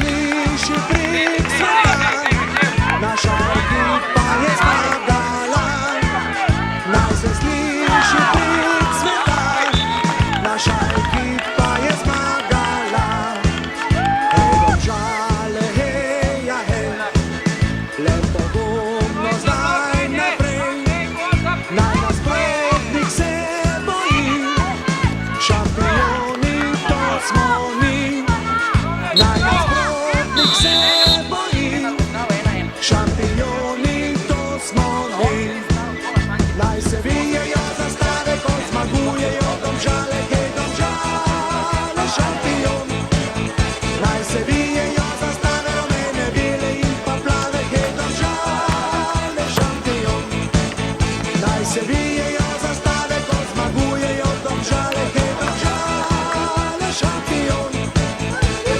sliši prek sveta, naša ekipa je zmagala. Naj se sliši prek sveta, naša ekipa je zmagala. Hej, Domžale, hej, ja, hej, le pogumno zdaj naprej. Naj nasprotnik se boji, šampioni to smo mi. Naj nasprotnik se boji, šampioni to smo mi. Naj se vijejo zastave, ko zmagujejo Domžale, hej, Domžale, šampion. Naj se vijejo zastave, rumene, bele in pa plave, hej, Domžale, šampion. Naj se vijejo zastave, ko zmagujejo Domžale, hej, Domžale, šampion.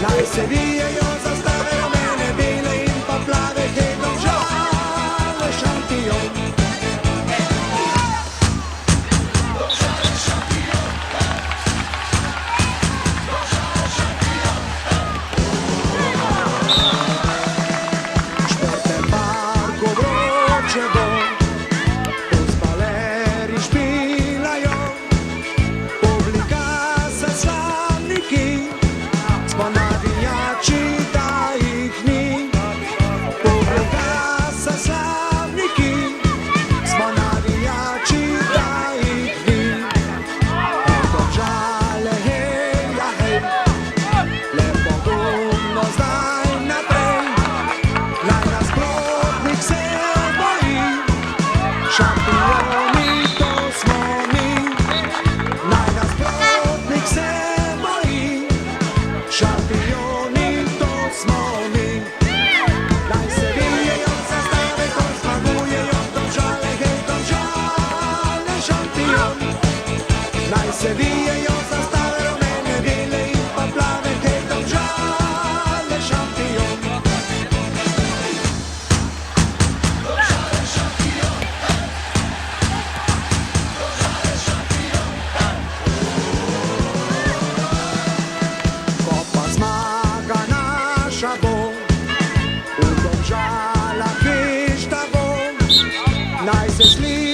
Naj se vijejo zastave, rumene, bele in pa plave, hej, Domžale, šampion. Športne parko vroče bo, fuzbaleri špilajo, publika se slavniki, smo navijači, da jih ni. Publika se slavniki, smo navijači, da jih ni. Hej, Domžale, hej, ja, hej, le pogumno zdaj naprej. Naj nasprotnik se boji, šampioni to smo mi. Naj nasprotnik se boji, šampioni to smo mi. Naj se vijejo zastave, ko zmagujejo Domžale, hej, Domžale, šampion. Naj se vijejo zastave, rumene, bele in pa plave, hej, Domžale, šampion. Ko pa zmaga naša bo, v Domžalah hišta bo. Naj se sliši